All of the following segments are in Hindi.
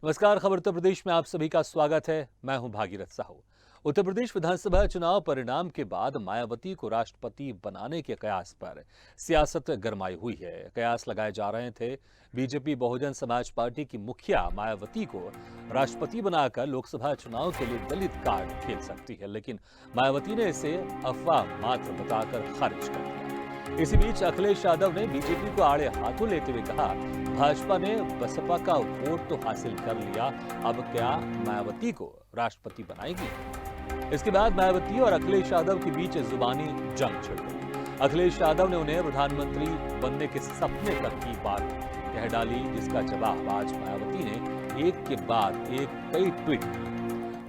नमस्कार। खबर उत्तर प्रदेश में आप सभी का स्वागत है। मैं हूं भागीरथ साहू। उत्तर प्रदेश विधानसभा चुनाव परिणाम के बाद मायावती को राष्ट्रपति बनाने के कयास पर सियासत गरमाई हुई है। कयास लगाए जा रहे थे बीजेपी बहुजन समाज पार्टी की मुखिया मायावती को राष्ट्रपति बनाकर लोकसभा चुनाव के लिए दलित कार्ड खेल सकती है, लेकिन मायावती ने इसे अफवाह मात्र बताकर खारिज कर दिया। इसी बीच अखिलेश यादव ने बीजेपी को आड़े हाथों लेते हुए कहा, भाजपा ने बसपा का वोट तो हासिल कर लिया, अब क्या मायावती को राष्ट्रपति बनाएगी। इसके बाद मायावती और अखिलेश यादव के बीच जुबानी जंग छिड़ गई। अखिलेश यादव ने उन्हें प्रधानमंत्री बनने के सपने तक की बात कह डाली, जिसका जवाब आज मायावती ने एक के बाद एक कई ट्वीट किए।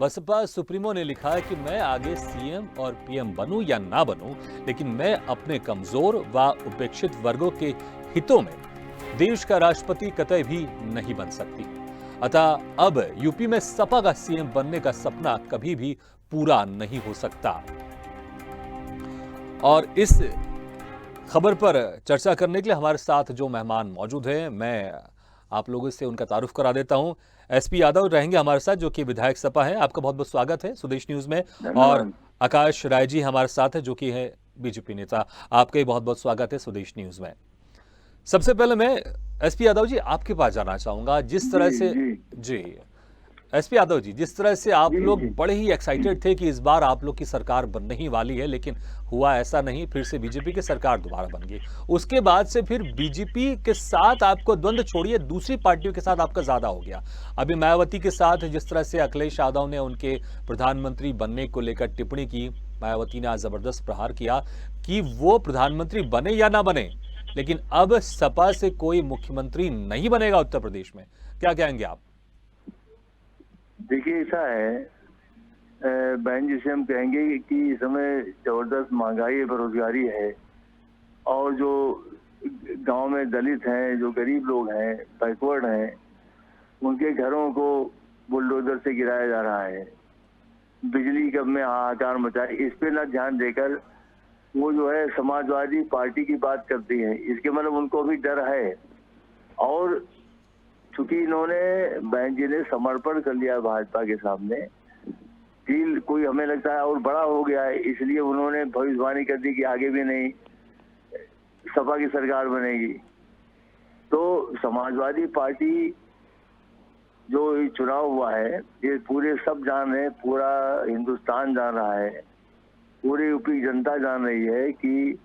बसपा सुप्रीमो ने लिखा है कि मैं आगे सीएम और पीएम बनूं या ना बनूं, लेकिन मैं अपने कमजोर व उपेक्षित वर्गों के हितों में देश का राष्ट्रपति कतई भी नहीं बन सकती। अतः अब यूपी में सपा का सीएम बनने का सपना कभी भी पूरा नहीं हो सकता। और इस खबर पर चर्चा करने के लिए हमारे साथ जो मेहमान मौजूद हैं, मैं आप लोगों से उनका तारुफ करा देता हूं। एसपी यादव रहेंगे हमारे साथ, जो कि विधायक सपा है। आपका बहुत बहुत स्वागत है स्वदेश न्यूज में। और आकाश राय जी हमारे साथ है, जो कि है बीजेपी नेता। आपका भी बहुत बहुत स्वागत है स्वदेश न्यूज में। सबसे पहले मैं एसपी यादव जी आपके पास जाना चाहूंगा। जिस तरह से जी एसपी यादव जी, जिस तरह से आप लोग बड़े ही एक्साइटेड थे कि इस बार आप लोग की सरकार बनने ही वाली है, लेकिन हुआ ऐसा नहीं। फिर से बीजेपी की सरकार दोबारा बन गई। उसके बाद से फिर बीजेपी के साथ आपको द्वंद्व छोड़िए, दूसरी पार्टियों के साथ आपका ज्यादा हो गया। अभी मायावती के साथ जिस तरह से अखिलेश यादव ने उनके प्रधानमंत्री बनने को लेकर टिप्पणी की, मायावती ने आज जबरदस्त प्रहार किया कि वो प्रधानमंत्री बने या ना बने, लेकिन अब सपा से कोई मुख्यमंत्री नहीं बनेगा उत्तर प्रदेश में। क्या कहेंगे आप? देखिए, ऐसा है बहन, जिसे हम कहेंगे कि इस समय जबरदस्त महंगाई, बेरोजगारी है, और जो गांव में दलित हैं, जो गरीब लोग हैं, बैकवर्ड हैं, उनके घरों को बुलडोजर से गिराया जा रहा है। बिजली कब में हाहाकार मचा, इस पे ना ध्यान देकर वो जो है समाजवादी पार्टी की बात करती है। इसके मतलब उनको भी डर है। और चूंकि इन्होंने, बहन जी ने समर्पण कर लिया भाजपा के सामने, दिल कोई हमें लगता है और बड़ा हो गया है, इसलिए उन्होंने भविष्यवाणी कर दी कि आगे भी नहीं सपा की सरकार बनेगी। तो समाजवादी पार्टी जो ये चुनाव हुआ है, ये पूरे सब जान रहे हैं, पूरा हिंदुस्तान जान रहा है, पूरी यूपी जनता जान रही है कि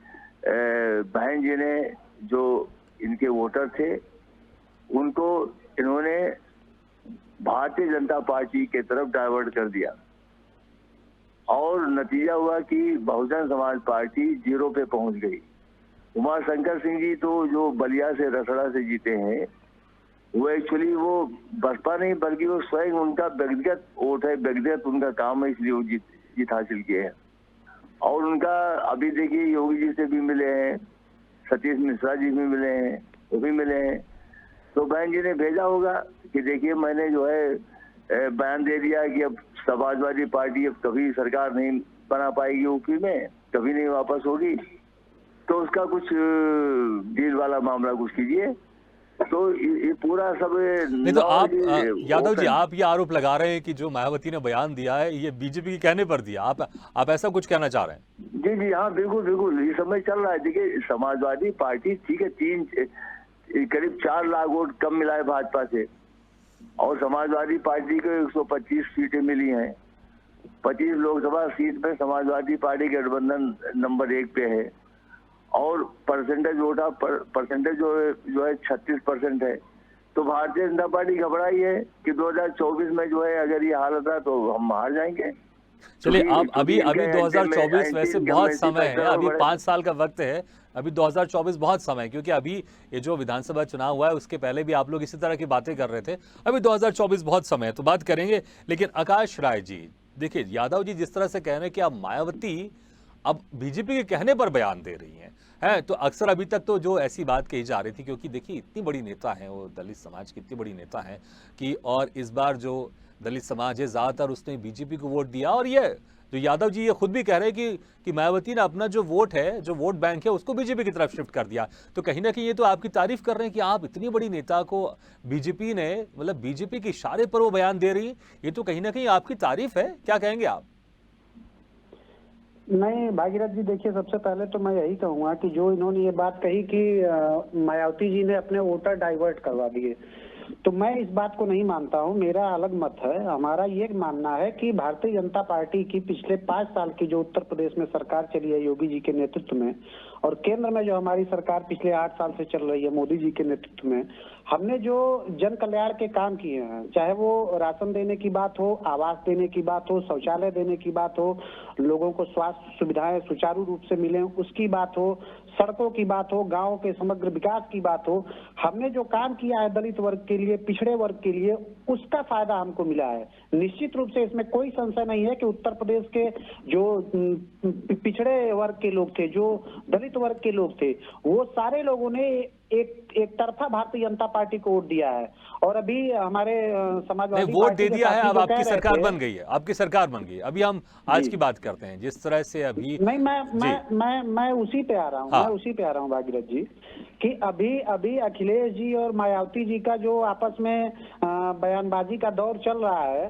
बहन जी ने, जो इनके वोटर थे, उनको इन्होंने भारतीय जनता पार्टी के तरफ डाइवर्ट कर दिया। और नतीजा हुआ कि बहुजन समाज पार्टी 0 पे पहुंच गई। उमाशंकर सिंह जी तो जो बलिया से, रसड़ा से जीते हैं, वो एक्चुअली वो बसपा नहीं बल्कि वो स्वयं उनका व्यक्तिगत वोट है, व्यक्तिगत उनका काम है, इसलिए वो जीत हासिल किए हैं। और उनका अभी देखिए, योगी जी से भी मिले हैं, सतीश मिश्रा जी भी मिले हैं, वो भी मिले हैं। तो बहन जी ने भेजा होगा कि देखिए, मैंने जो है बयान दे दिया कि अब समाजवादी पार्टी अब कभी सरकार नहीं बना पाएगी यूपी में, कभी नहीं वापस होगी। तो उसका कुछ डील वाला मामला कुछ कीजिए। तो ये पूरा सब नहीं, तो आप यादव जी, आप ये आरोप लगा रहे हैं कि जो मायावती ने बयान दिया है, ये बीजेपी के कहने पर दिया। आप ऐसा कुछ कहना चाह रहे हैं? जी जी हाँ, बिल्कुल बिल्कुल, ये समय चल रहा है। देखिए, समाजवादी पार्टी ठीक है, करीब 4 लाख वोट कम मिला है भाजपा से, और समाजवादी पार्टी को 125 सीटें मिली हैं। 25 लोकसभा सीट में समाजवादी पार्टी गठबंधन नंबर 1 पे है, और परसेंटेज जो है 36% है। तो भारतीय जनता पार्टी घबराई है कि 2024 में जो है अगर ये हालत रहा तो हम हार जाएंगे। चलिए, आप अभी 2024 वैसे बहुत समय है, अभी 5 साल का वक्त है। अभी 2024 बहुत समय है, क्योंकि अभी ये जो विधानसभा चुनाव हुआ है उसके पहले भी आप लोग इसी तरह की बातें कर रहे थे। अभी 2024 बहुत समय है, तो बात करेंगे। लेकिन आकाश राय जी, देखिए, यादव जी जिस तरह से कह रहे हैं कि अब मायावती अब बीजेपी के कहने पर बयान दे रही है, तो अक्सर अभी तक तो जो ऐसी बात कही जा रही थी, क्योंकि देखिए इतनी बड़ी नेता है वो, दलित समाज की इतनी बड़ी नेता है कि, और इस बार जो दलित समाज है ज्यादातर उसने बीजेपी को वोट दिया, और ये जो यादव जी ये खुद भी कह रहे हैं कि मायावती ने अपना जो वोट है, जो वोट बैंक है, उसको बीजेपी की तरफ शिफ्ट कर दिया। तो कहीं ना कहीं ये तो आपकी तारीफ कर रहे हैं कि आप इतनी बड़ी नेता को बीजेपी ने, मतलब बीजेपी के इशारे पर वो बयान दे रही है। ये तो कहीं ना कहीं आपकी तारीफ है, क्या कहेंगे आप? नहीं भागीरथ जी, देखिए सबसे पहले तो मैं यही कहूंगा कि जो इन्होंने ये बात कही कि मायावती जी ने अपने वोटर डाइवर्ट करवा दिए, तो मैं इस बात को नहीं मानता हूं। मेरा अलग मत है। हमारा ये मानना है कि भारतीय जनता पार्टी की पिछले 5 साल की जो उत्तर प्रदेश में सरकार चली है योगी जी के नेतृत्व में, और केंद्र में जो हमारी सरकार पिछले 8 साल से चल रही है मोदी जी के नेतृत्व में, हमने जो जन कल्याण के काम किए हैं, चाहे वो राशन देने की बात हो, आवास देने की बात हो, शौचालय देने की बात हो, लोगों को स्वास्थ्य सुविधाएं सुचारू रूप से मिले उसकी बात हो, सड़कों की बात हो, गांव के समग्र विकास की बात हो, हमने जो काम किया है दलित वर्ग के लिए, पिछड़े वर्ग के लिए, उसका फायदा हमको मिला है। निश्चित रूप से इसमें कोई संशय नहीं है कि उत्तर प्रदेश के जो पिछड़े वर्ग के लोग थे, जो दलित वर्ग के लोग थे, वो सारे लोगों ने एक तरफा भारतीय जनता पार्टी को वोट दिया है। और अभी हमारे समाजवादी वोट पार्टी दे के दिया है, साथी अब जो आपकी कह रहे सरकार थे, बन गई है, आपकी सरकार बन गई है। अभी हम आज की बात करते हैं, जिस तरह से अभी नहीं, जी मैं उसी पे आ रहा हूँ। हाँ। मैं उसी पे आ रहा हूँ भागीरथ जी, कि अभी अखिलेश जी और मायावती जी का जो आपस में बयानबाजी का दौर चल रहा है,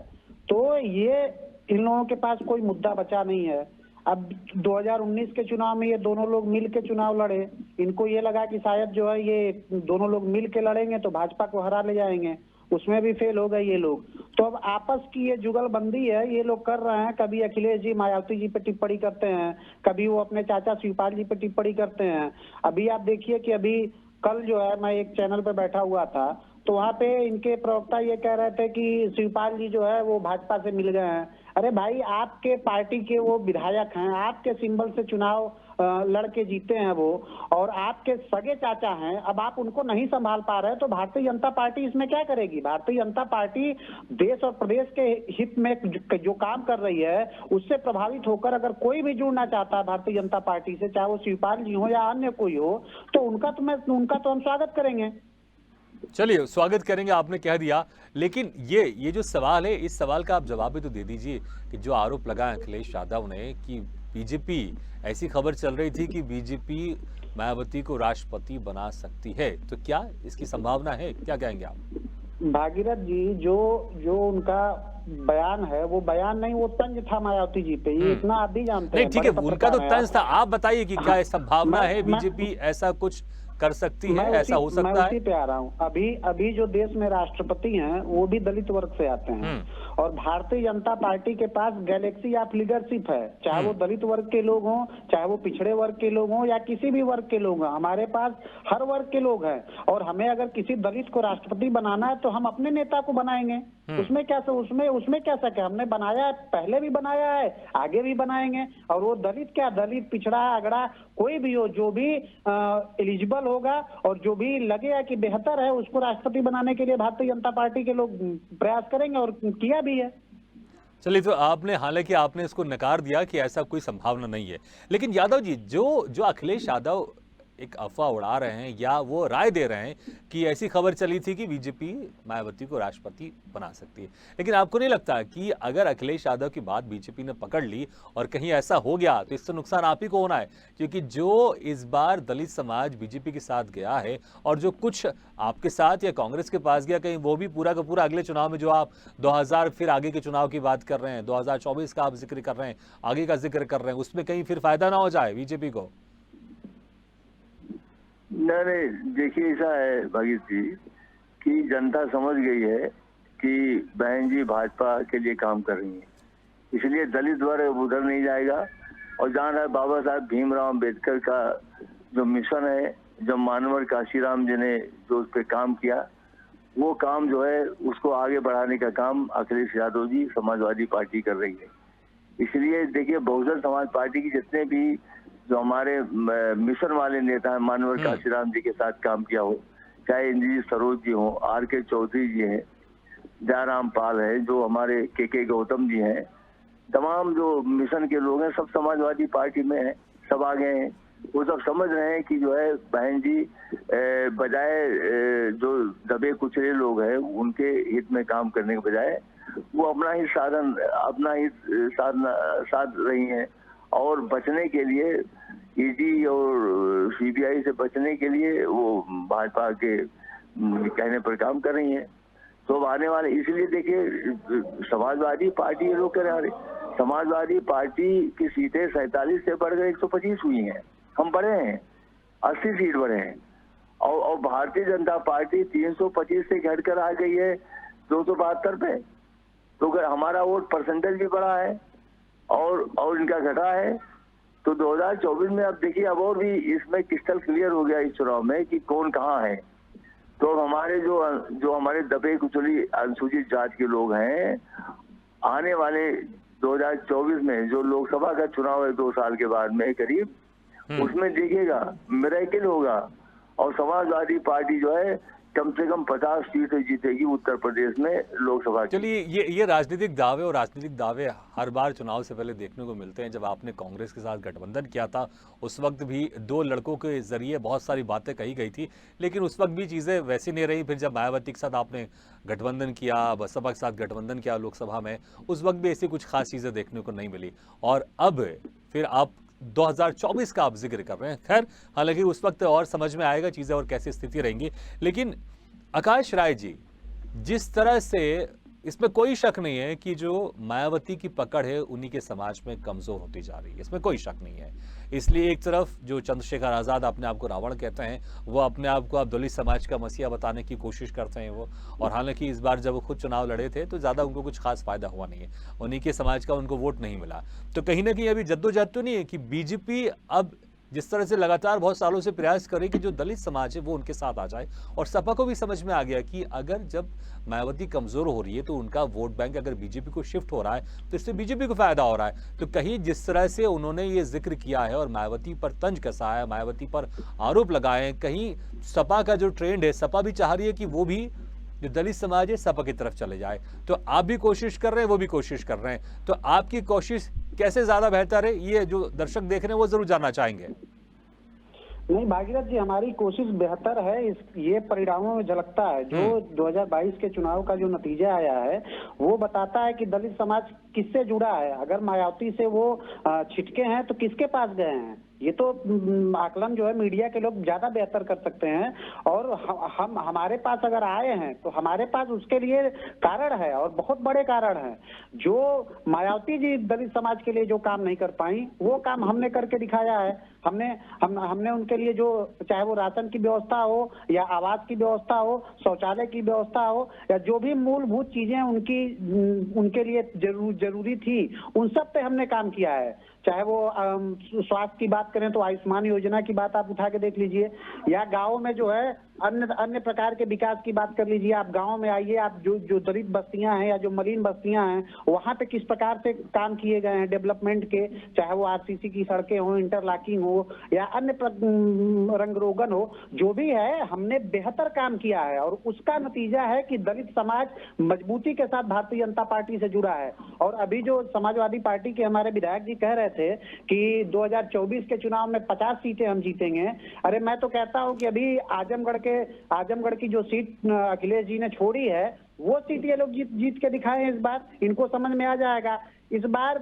तो ये इन लोगों के पास कोई मुद्दा बचा नहीं है। अब 2019 के चुनाव में ये दोनों लोग मिल के चुनाव लड़े, इनको ये लगा कि शायद जो है ये दोनों लोग मिल के लड़ेंगे तो भाजपा को हरा ले जाएंगे, उसमें भी फेल हो गए ये लोग। तो अब आपस की ये जुगलबंदी है, ये लोग कर रहे हैं। कभी अखिलेश जी मायावती जी पे टिप्पणी करते हैं, कभी वो अपने चाचा शिवपाल जी पे टिप्पणी करते हैं। अभी आप देखिए कि अभी कल जो है मैं एक चैनल पे बैठा हुआ था, तो वहाँ पे इनके प्रवक्ता ये कह रहे थे कि शिवपाल जी जो है वो भाजपा से मिल गए हैं। अरे भाई, आपके पार्टी के वो विधायक हैं, आपके सिंबल से चुनाव लड़के जीते हैं वो, और आपके सगे चाचा हैं। अब आप उनको नहीं संभाल पा रहे तो भारतीय जनता पार्टी इसमें क्या करेगी? भारतीय जनता पार्टी देश और प्रदेश के हित में जो काम कर रही है उससे प्रभावित होकर अगर कोई भी जुड़ना चाहता है भारतीय जनता पार्टी से, चाहे वो शिवपाल जी हो या अन्य कोई हो, तो उनका तो हम स्वागत करेंगे। चलिए, स्वागत करेंगे, आपने कह दिया। लेकिन ये जो सवाल है, इस सवाल का आप जवाब भी तो दे दीजिए कि जो आरोप लगाए अखिलेश यादव ने कि बीजेपी, ऐसी खबर चल रही थी कि बीजेपी मायावती को राष्ट्रपति बना सकती है, तो क्या इसकी संभावना है? क्या कहेंगे आप? भागीरथ जी, जो उनका बयान है वो बयान नहीं, वो तंज था मायावती जी पे, ये इतना आप भी जानते हैं। नहीं, ठीक है, बड़े उनका तो पत्रकार हैं तंज था। आप बताइए कि क्या संभावना है बीजेपी ऐसा कुछ कर सकती है, ऐसा हो सकता है? मैं उसी पे आ रहा हूँ। अभी जो देश में राष्ट्रपति हैं वो भी दलित वर्ग से आते हैं, और भारतीय जनता पार्टी के पास गैलेक्सी ऑफ लीडरशिप है, चाहे वो दलित वर्ग के लोग हों, चाहे वो पिछड़े वर्ग के लोग हों, या किसी भी वर्ग के लोग हों। हमारे पास हर वर्ग के लोग हैं, और हमें अगर किसी दलित को राष्ट्रपति बनाना है तो हम अपने नेता को बनाएंगे। उसमें क्या शक है? हमने बनाया है, पहले भी बनाया है, आगे भी बनाएंगे। और वो दलित क्या, दलित, पिछड़ा, अगड़ा, कोई भी हो, जो भी एलिजिबल होगा और जो भी लगेगा कि बेहतर है, उसको राष्ट्रपति बनाने के लिए भारतीय जनता पार्टी के लोग प्रयास करेंगे, और किया भी है। चलिए, तो हालांकि आपने इसको नकार दिया कि ऐसा कोई संभावना नहीं है, लेकिन यादव जी, जो अखिलेश यादव एक अफवाह उड़ा रहे हैं या वो राय दे रहे हैं कि ऐसी खबर चली थी कि बीजेपी मायावती को राष्ट्रपति बना सकती है, लेकिन आपको नहीं लगता कि अगर अखिलेश यादव की बात बीजेपी ने पकड़ ली और कहीं ऐसा हो गया तो इससे नुकसान आप ही को होना है? क्योंकि जो इस बार दलित समाज बीजेपी के साथ गया है और जो कुछ आपके साथ या कांग्रेस के पास गया, कहीं वो भी पूरा का पूरा अगले चुनाव में, जो आप 2000 फिर आगे के चुनाव की बात कर रहे हैं, 2024 का आप जिक्र कर रहे हैं, आगे का जिक्र कर रहे हैं, उसमें कहीं फिर फायदा ना हो जाए बीजेपी को? नहीं, देखिए ऐसा है भागीरथ जी कि जनता समझ गई है कि बहन जी भाजपा के लिए काम कर रही हैं, इसलिए दलित वर्ग उधर नहीं जाएगा। और जहाँ रहा बाबा साहब भीमराव अम्बेडकर का जो मिशन है, जो मानवर काशीराम जी ने जो उस पर काम किया, वो काम जो है उसको आगे बढ़ाने का काम अखिलेश यादव जी समाजवादी पार्टी कर रही है। इसलिए देखिए, बहुजन समाज पार्टी की जितने भी जो हमारे मिशन वाले नेता हैं, मानवर काशीराम जी के साथ काम किया हो, चाहे इंद्रजीत सरोज जी हो, आर.के. चौधरी जी हैं, जयराम पाल है, जो हमारे के गौतम जी हैं, तमाम जो मिशन के लोग हैं सब समाजवादी पार्टी में हैं, सब आ गए हैं। वो सब समझ रहे हैं कि जो है बहन जी बजाय जो दबे कुचले लोग हैं उनके हित में काम करने के बजाय वो अपना ही साध रही हैं, और बचने के लिए ईडी और सीबीआई से बचने के लिए वो भाजपा के कहने पर काम कर रही हैं। तो अब आने वाले, इसलिए देखिए समाजवादी पार्टी, ये लोग कह रहे हैं समाजवादी पार्टी की सीटें 47 से बढ़कर 125 हुई हैं, हम बढ़े हैं, 80 सीट बढ़े हैं, और भारतीय जनता पार्टी 325 से घटकर आ गई है 272 पे। तो अगर हमारा वोट परसेंटेज भी बढ़ा है और इनका घटा है, तो 2024 में अब देखिए अब और भी इसमें क्रिस्टल क्लियर हो गया इस चुनाव में कि कौन कहाँ है। तो अब हमारे जो हमारे दबे कुचली अनुसूचित जाति के लोग हैं, आने वाले 2024 में जो लोकसभा का चुनाव है 2 साल के बाद में करीब, उसमें देखिएगा मिरेकल होगा, और समाजवादी पार्टी जो है कम से कम 50 सीटें जीतेगी उत्तर प्रदेश में लोकसभा की। चलिए, ये राजनीतिक दावे और राजनीतिक दावे हर बार चुनाव से पहले देखने को मिलते हैं। जब आपने कांग्रेस के साथ गठबंधन किया था उस वक्त भी 2 लड़कों के जरिए बहुत सारी बातें कही गई थी, लेकिन उस वक्त भी चीज़ें वैसी नहीं रही। फिर जब मायावती के साथ आपने गठबंधन किया, बसपा के साथ गठबंधन किया लोकसभा में, उस वक्त भी ऐसी कुछ खास चीज़ें देखने को नहीं मिली, और अब फिर आप 2024 का आप जिक्र कर रहे हैं। खैर, हालांकि उस वक्त और समझ में आएगा चीज़ें और कैसी स्थिति रहेंगी। लेकिन आकाश राय जी, जिस तरह से इसमें कोई शक नहीं है कि जो मायावती की पकड़ है उन्हीं के समाज में कमजोर होती जा रही है, इसमें कोई शक नहीं है। इसलिए एक तरफ जो चंद्रशेखर आज़ाद अपने आप को रावण कहते हैं, वो अपने आप को अब दलित समाज का मसीहा बताने की कोशिश करते हैं वो, और हालांकि इस बार जब वो खुद चुनाव लड़े थे तो ज़्यादा उनको कुछ खास फायदा हुआ नहीं है, उन्हीं के समाज का उनको वोट नहीं मिला। तो कहीं ना कहीं अभी जद्दोजहद तो नहीं है कि बीजेपी अब जिस तरह से लगातार बहुत सालों से प्रयास करे कि जो दलित समाज है वो उनके साथ आ जाए, और सपा को भी समझ में आ गया कि अगर जब मायावती कमजोर हो रही है तो उनका वोट बैंक अगर बीजेपी को शिफ्ट हो रहा है तो इससे बीजेपी को फायदा हो रहा है। तो कहीं जिस तरह से उन्होंने ये जिक्र किया है और मायावती पर तंज कसा है, मायावती पर आरोप लगाए हैं, कहीं सपा का जो ट्रेंड है, सपा भी चाह रही है कि वो भी जो दलित समाज है सपा की तरफ चले जाए। तो आप भी कोशिश कर रहे हैं, वो भी कोशिश कर रहे हैं, तो आपकी कोशिश कैसे ज्यादा बेहतर है, ये जो दर्शक देख रहे हैं वो जरूर जानना चाहेंगे। नहीं भागीरथ जी, हमारी कोशिश बेहतर है, ये परिणामों में झलकता है। जो 2022 के चुनाव का जो नतीजा आया है वो बताता है कि दलित समाज किससे जुड़ा है। अगर मायावती से वो छिटके हैं तो किसके पास गए हैं, ये तो आकलन जो है मीडिया के लोग ज्यादा बेहतर कर सकते हैं। और हम हमारे पास अगर आए हैं तो हमारे पास उसके लिए कारण है, और बहुत बड़े कारण हैं। जो मायावती जी दलित समाज के लिए जो काम नहीं कर पाई वो काम हमने करके दिखाया है। हमने उनके लिए जो, चाहे वो राशन की व्यवस्था हो या आवास की व्यवस्था हो, शौचालय की व्यवस्था हो, या जो भी मूलभूत चीजें उनके लिए जरूरी थी, उन सब पे हमने काम किया है। चाहे वो स्वास्थ्य की बात करें तो आयुष्मान योजना की बात आप उठा के देख लीजिए, या गाँव में जो है अन्य प्रकार के विकास की बात कर लीजिए। आप गांव में आइए, आप जो दलित बस्तियां हैं या जो मलिन बस्तियां हैं वहां पे किस प्रकार से काम किए गए हैं डेवलपमेंट के, चाहे वो आरसीसी की सड़कें हो, इंटरलॉकिंग हो, या अन्य रंग रोगन हो, जो भी है हमने बेहतर काम किया है। और उसका नतीजा है कि दलित समाज मजबूती के साथ भारतीय जनता पार्टी से जुड़ा है। और अभी जो समाजवादी पार्टी के हमारे विधायक जी कह रहे थे कि 2024 के चुनाव में 50 सीटें हम जीतेंगे, अरे मैं तो कहता हूं कि अभी आजमगढ़ की जो सीट अखिलेश जी ने छोड़ी है वो सीट ये लोग जीत के दिखाए हैं। इस बार इनको समझ में आ जाएगा। इस बार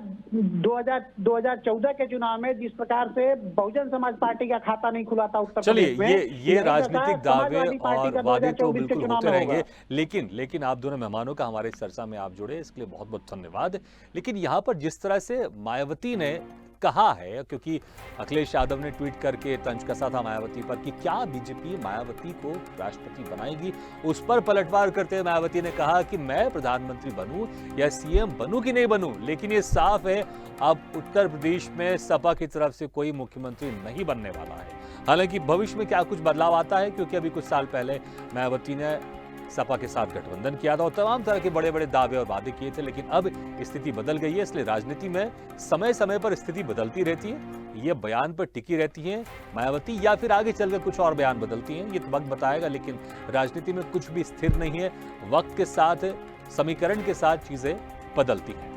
2014 के चुनाव में जिस प्रकार से बहुजन समाज पार्टी का खाता नहीं खुला था उत्तर प्रदेश में, ये राजनीतिक दावे और वादे तो बिल्कुल होते रहेंगे, लेकिन आप दोनों मेहमानों का हमारे चर्चा में आप जुड़े, इसके लिए बहुत बहुत धन्यवाद। लेकिन यहाँ पर जिस तरह से मायावती ने कहा है, क्योंकि अखिलेश यादव ने ट्वीट करके तंज कसा था मायावती पर कि क्या बीजेपी मायावती को राष्ट्रपति बनाएगी, उस पर पलटवार करते हुए मायावती ने कहा कि मैं प्रधानमंत्री बनूं या सीएम बनूं कि नहीं बनूं, लेकिन ये साफ है अब उत्तर प्रदेश में सपा की तरफ से कोई मुख्यमंत्री नहीं बनने वाला है। हालांकि भविष्य में क्या कुछ बदलाव आता है, क्योंकि अभी कुछ साल पहले मायावती ने सपा के साथ गठबंधन किया था और तमाम तरह के बड़े बड़े दावे और वादे किए थे, लेकिन अब स्थिति बदल गई है। इसलिए राजनीति में समय समय पर स्थिति बदलती रहती है, ये बयान पर टिकी रहती है मायावती, या फिर आगे चलकर कुछ और बयान बदलती हैं, ये तो वक्त बताएगा। लेकिन राजनीति में कुछ भी स्थिर नहीं है, वक्त के साथ, समीकरण के साथ चीजें बदलती हैं।